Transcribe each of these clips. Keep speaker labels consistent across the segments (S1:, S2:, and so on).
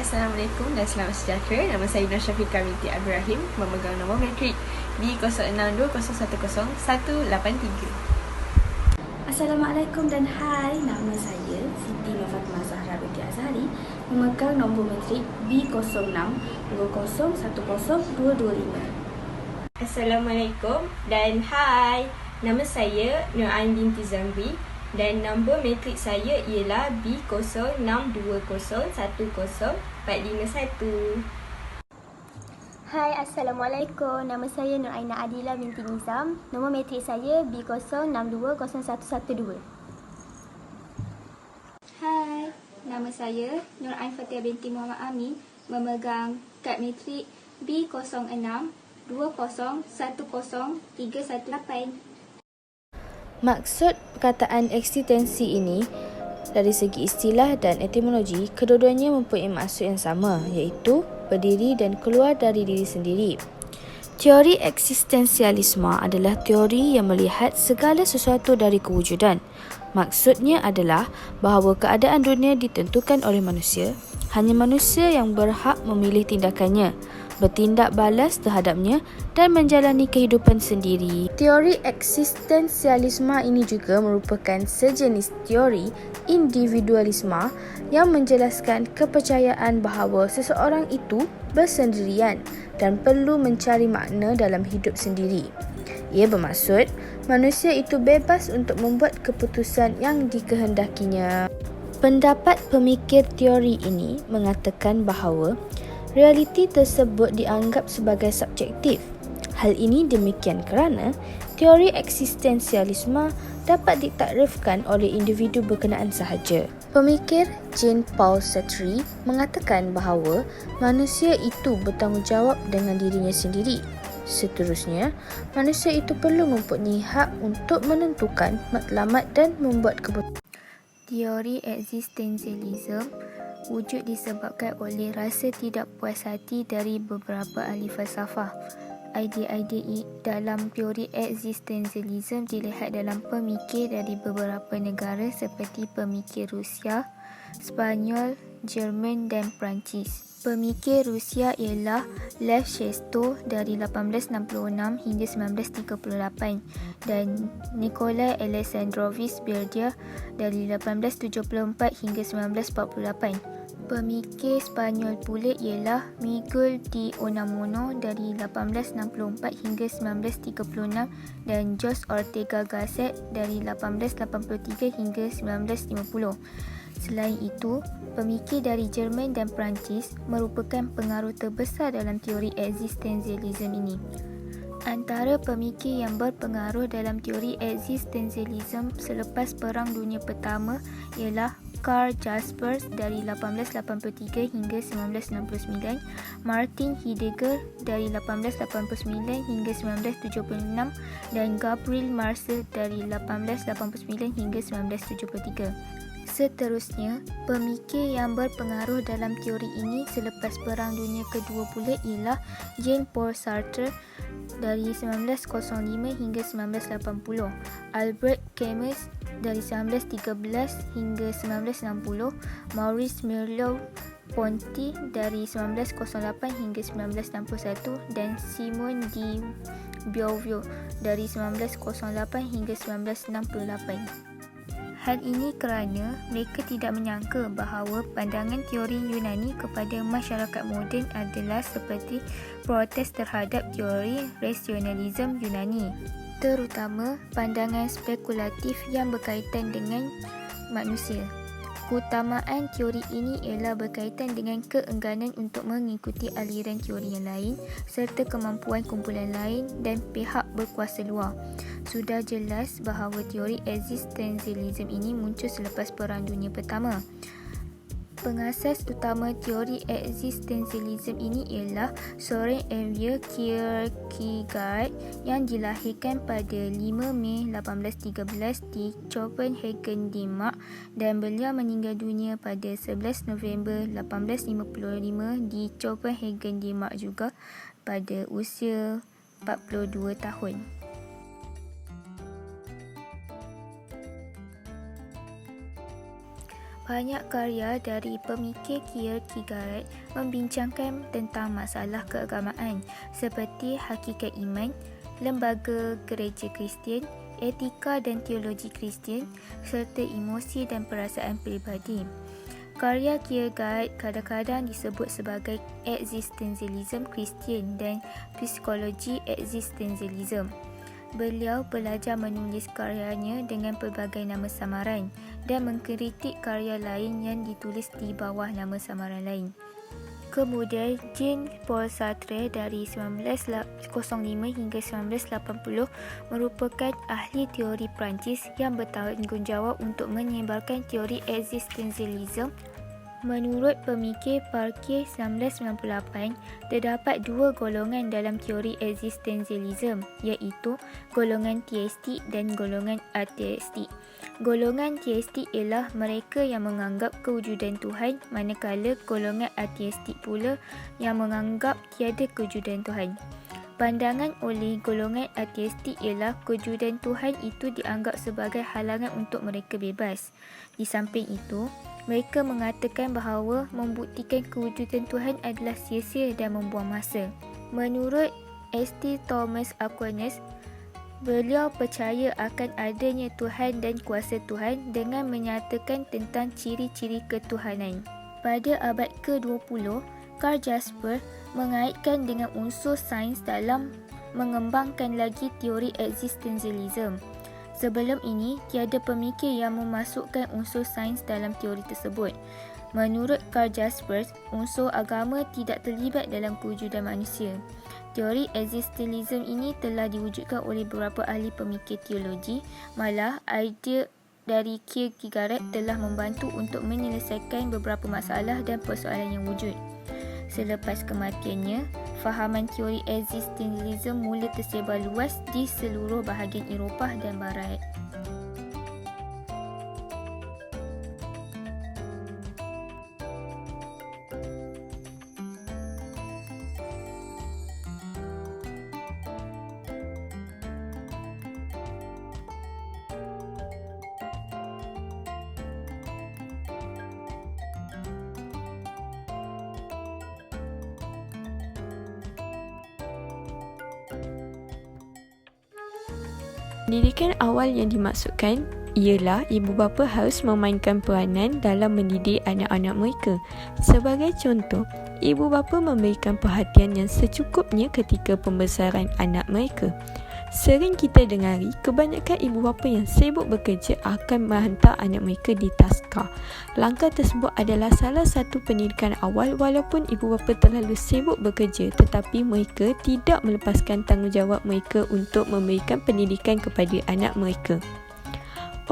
S1: Assalamualaikum dan selamat sejahtera. Nama saya Nur Syafiqah binti Ibrahim, memegang nombor matrik B0620101883.
S2: Assalamualaikum dan hai, nama saya Siti Nur Fatimah Zahra binti Azhari, memegang nombor matrik B0620101225.
S3: Assalamualaikum dan hai, nama saya Nur Ain binti Zamri dan nombor matrik saya ialah B0620104551.
S4: Hai, Assalamualaikum. Nama saya Nur Aina Adila binti Nizam. Nombor matrik saya B06201112.
S5: Hai, nama saya Nur Ain Fatia binti Muhammad Amin, memegang kad matrik B062010310318.
S6: Maksud perkataan eksistensi ini, dari segi istilah dan etimologi, kedua-duanya mempunyai maksud yang sama, iaitu berdiri dan keluar dari diri sendiri. Teori eksistensialisme adalah teori yang melihat segala sesuatu dari kewujudan. Maksudnya adalah bahawa keadaan dunia ditentukan oleh manusia, hanya manusia yang berhak memilih tindakannya, bertindak balas terhadapnya dan menjalani kehidupan sendiri. Teori eksistensialisme ini juga merupakan sejenis teori individualisme yang menjelaskan kepercayaan bahawa seseorang itu bersendirian dan perlu mencari makna dalam hidup sendiri. Ia bermaksud manusia itu bebas untuk membuat keputusan yang dikehendakinya. Pendapat pemikir teori ini mengatakan bahawa realiti tersebut dianggap sebagai subjektif. Hal ini demikian kerana teori eksistensialisme dapat ditakrifkan oleh individu berkenaan sahaja. Pemikir Jean-Paul Sartre mengatakan bahawa manusia itu bertanggungjawab dengan dirinya sendiri. Seterusnya, manusia itu perlu mempunyai hak untuk menentukan matlamat dan membuat keputusan.
S7: Teori eksistensialisme wujud disebabkan oleh rasa tidak puas hati dari beberapa ahli falsafah. Idea-idea dalam teori eksistensialisme dilihat dalam pemikir dari beberapa negara seperti pemikir Rusia, Spanyol, Jerman dan Perancis. Pemikir Rusia ialah Lev Shestov dari 1866 hingga 1938 dan Nikolai Alexandrovich Berdia dari 1874 hingga 1948. Pemikir Spanyol pula ialah Miguel de Unamuno dari 1864 hingga 1936 dan Jos Ortega Gasset dari 1883 hingga 1950. Selain itu, pemikir dari Jerman dan Perancis merupakan pengaruh terbesar dalam teori eksistensialisme ini. Antara pemikir yang berpengaruh dalam teori eksistensialisme selepas Perang Dunia Pertama ialah Karl Jaspers dari 1883 hingga 1969, Martin Heidegger dari 1889 hingga 1976 dan Gabriel Marcel dari 1889 hingga 1973. Seterusnya, pemikir yang berpengaruh dalam teori ini selepas Perang Dunia Kedua pula ialah Jean-Paul Sartre dari 1905 hingga 1980, Albert Camus dari 1913 hingga 1960, Maurice Merleau-Ponty dari 1908 hingga 1961 dan Simone de Beauvoir dari 1908 hingga 1968. Hal ini kerana mereka tidak menyangka bahawa pandangan teori Yunani kepada masyarakat moden adalah seperti protes terhadap teori rasionalisme Yunani, terutama pandangan spekulatif yang berkaitan dengan manusia. Keutamaan teori ini ialah berkaitan dengan keengganan untuk mengikuti aliran teori yang lain serta kemampuan kumpulan lain dan pihak berkuasa luar. Sudah jelas bahawa teori eksistensialisme ini muncul selepas Perang Dunia Pertama. Pengasas utama teori eksistensialisme ini ialah Søren Emil Kierkegaard yang dilahirkan pada 5 Mei 1813 di Copenhagen, Denmark dan beliau meninggal dunia pada 11 November 1855 di Copenhagen, Denmark juga pada usia 42 tahun. Banyak karya dari pemikir Kierkegaard membincangkan tentang masalah keagamaan seperti hakikat iman, lembaga gereja Kristian, etika dan teologi Kristian, serta emosi dan perasaan peribadi. Karya Kierkegaard kadang-kadang disebut sebagai eksistensialisme Kristian dan psikologi eksistensialisme. Beliau belajar menulis karyanya dengan pelbagai nama samaran dan mengkritik karya lain yang ditulis di bawah nama samaran lain. Kemudian, Jean-Paul Sartre dari 1905 hingga 1980 merupakan ahli teori Perancis yang bertanggungjawab untuk menyebarkan teori eksistensialisme. Menurut pemikir Parquet 1998, terdapat dua golongan dalam teori eksistensialisme, iaitu golongan teistik dan golongan ateistik. Golongan teistik ialah mereka yang menganggap kewujudan Tuhan, manakala golongan ateistik pula yang menganggap tiada kewujudan Tuhan. Pandangan oleh golongan ateistik ialah kewujudan Tuhan itu dianggap sebagai halangan untuk mereka bebas. Di samping itu, mereka mengatakan bahawa membuktikan kewujudan Tuhan adalah sia-sia dan membuang masa. Menurut St. Thomas Aquinas, beliau percaya akan adanya Tuhan dan kuasa Tuhan dengan menyatakan tentang ciri-ciri ketuhanan. Pada abad ke-20, Karl Jasper mengaitkan dengan unsur sains dalam mengembangkan lagi teori eksistensialisme. Sebelum ini, tiada pemikir yang memasukkan unsur sains dalam teori tersebut. Menurut Karl Jaspers, unsur agama tidak terlibat dalam kewujudan manusia. Teori eksistensialisme ini telah diwujudkan oleh beberapa ahli pemikir teologi, malah idea dari Kierkegaard telah membantu untuk menyelesaikan beberapa masalah dan persoalan yang wujud. Selepas kematiannya, fahaman teori eksistensialisme mula tersebar luas di seluruh bahagian Eropah dan Barat.
S3: Pendidikan awal yang dimaksudkan ialah ibu bapa harus memainkan peranan dalam mendidik anak-anak mereka. Sebagai contoh, ibu bapa memberikan perhatian yang secukupnya ketika pembesaran anak mereka. Sering kita dengari kebanyakan ibu bapa yang sibuk bekerja akan menghantar anak mereka di taska. Langkah tersebut adalah salah satu pendidikan awal walaupun ibu bapa terlalu sibuk bekerja, tetapi mereka tidak melepaskan tanggungjawab mereka untuk memberikan pendidikan kepada anak mereka.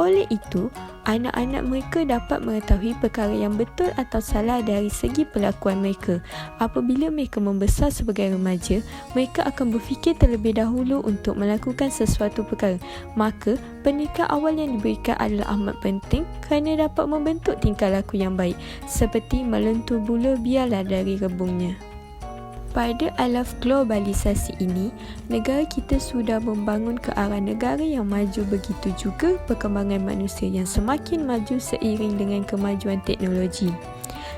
S3: Oleh itu, anak-anak mereka dapat mengetahui perkara yang betul atau salah dari segi perlakuan mereka. Apabila mereka membesar sebagai remaja, mereka akan berfikir terlebih dahulu untuk melakukan sesuatu perkara. Maka, pendidikan awal yang diberikan adalah amat penting kerana dapat membentuk tingkah laku yang baik, seperti melentur bula biarlah dari rebungnya. Pada alaf globalisasi ini, negara kita sudah membangun ke arah negara yang maju, begitu juga perkembangan manusia yang semakin maju seiring dengan kemajuan teknologi.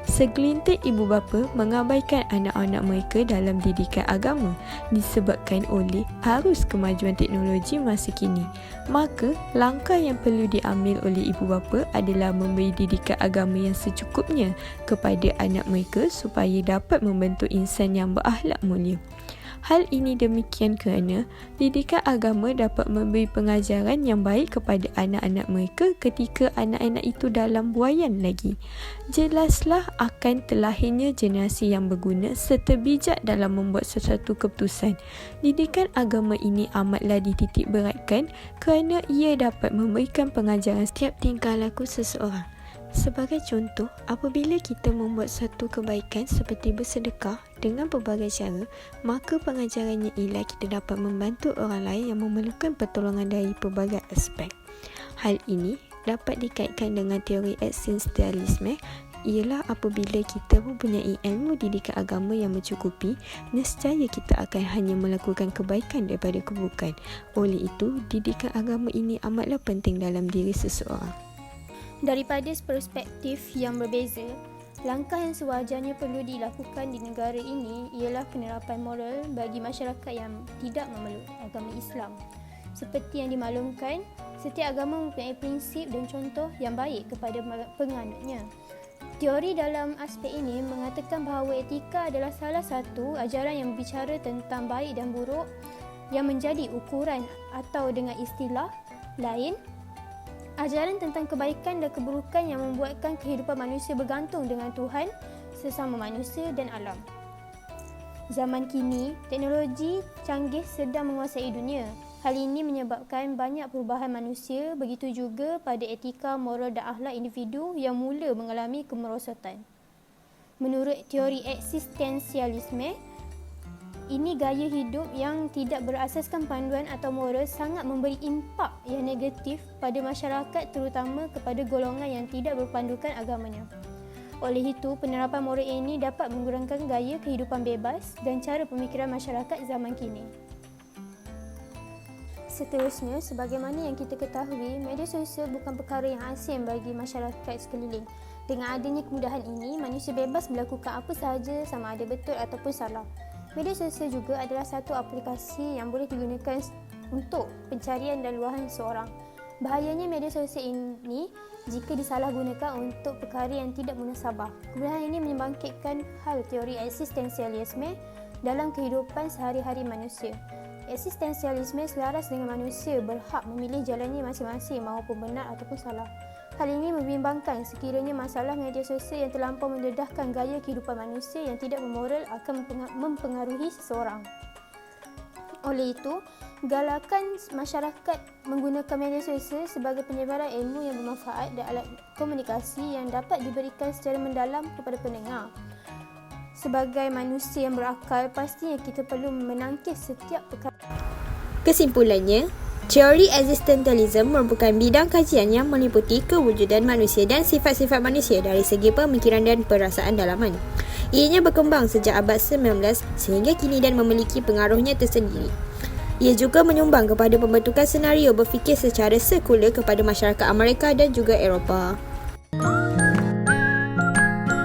S3: Segelintir ibu bapa mengabaikan anak-anak mereka dalam didikan agama disebabkan oleh arus kemajuan teknologi masa kini. Maka, langkah yang perlu diambil oleh ibu bapa adalah memberi didikan agama yang secukupnya kepada anak mereka supaya dapat membentuk insan yang berakhlak mulia. Hal ini demikian kerana didikan agama dapat memberi pengajaran yang baik kepada anak-anak mereka ketika anak-anak itu dalam buaian lagi. Jelaslah akan terlahirnya generasi yang berguna serta bijak dalam membuat sesuatu keputusan. Didikan agama ini amatlah dititik beratkan kerana ia dapat memberikan pengajaran setiap tingkah laku seseorang. Sebagai contoh, apabila kita membuat satu kebaikan seperti bersedekah dengan pelbagai cara, maka pengajarannya ialah kita dapat membantu orang lain yang memerlukan pertolongan dari pelbagai aspek. Hal ini dapat dikaitkan dengan teori eksistensialisme, ialah apabila kita mempunyai ilmu didikan agama yang mencukupi, nescaya kita akan hanya melakukan kebaikan daripada keburukan. Oleh itu, didikan agama ini amatlah penting dalam diri seseorang.
S4: Daripada perspektif yang berbeza, langkah yang sewajarnya perlu dilakukan di negara ini ialah penerapan moral bagi masyarakat yang tidak memeluk agama Islam. Seperti yang dimaklumkan, setiap agama mempunyai prinsip dan contoh yang baik kepada penganutnya. Teori dalam aspek ini mengatakan bahawa etika adalah salah satu ajaran yang berbicara tentang baik dan buruk yang menjadi ukuran, atau dengan istilah lain, ajaran tentang kebaikan dan keburukan yang membuatkan kehidupan manusia bergantung dengan Tuhan, sesama manusia dan alam. Zaman kini, teknologi canggih sedang menguasai dunia. Hal ini menyebabkan banyak perubahan manusia, begitu juga pada etika, moral dan akhlak individu yang mula mengalami kemerosotan. Menurut teori eksistensialisme, ini gaya hidup yang tidak berasaskan panduan atau moral sangat memberi impak yang negatif pada masyarakat, terutama kepada golongan yang tidak berpandukan agamanya. Oleh itu, penerapan moral ini dapat mengurangkan gaya kehidupan bebas dan cara pemikiran masyarakat zaman kini. Seterusnya, sebagaimana yang kita ketahui, media sosial bukan perkara yang asing bagi masyarakat sekeliling. Dengan adanya kemudahan ini, manusia bebas melakukan apa sahaja sama ada betul ataupun salah. Media sosial juga adalah satu aplikasi yang boleh digunakan untuk pencarian dan luahan seseorang. Bahayanya media sosial ini jika disalahgunakan untuk perkara yang tidak munasabah. Kemudahan ini membangkitkan hal teori eksistensialisme dalam kehidupan sehari-hari manusia. Eksistensialisme selaras dengan manusia berhak memilih jalannya masing-masing maupun benar ataupun salah. Hal ini membimbangkan sekiranya masalah media sosial yang terlampau mendedahkan gaya kehidupan manusia yang tidak bermoral akan mempengaruhi seseorang. Oleh itu, galakan masyarakat menggunakan media sosial sebagai penyebaran ilmu yang bermanfaat dan alat komunikasi yang dapat diberikan secara mendalam kepada pendengar. Sebagai manusia yang berakal, pastinya kita perlu menangkis setiap perkara.
S3: Kesimpulannya, teori existentialism merupakan bidang kajian yang meliputi kewujudan manusia dan sifat-sifat manusia dari segi pemikiran dan perasaan dalaman. Ianya berkembang sejak abad 19 sehingga kini dan memiliki pengaruhnya tersendiri. Ia juga menyumbang kepada pembentukan senario berfikir secara sekular kepada masyarakat Amerika dan juga Eropah.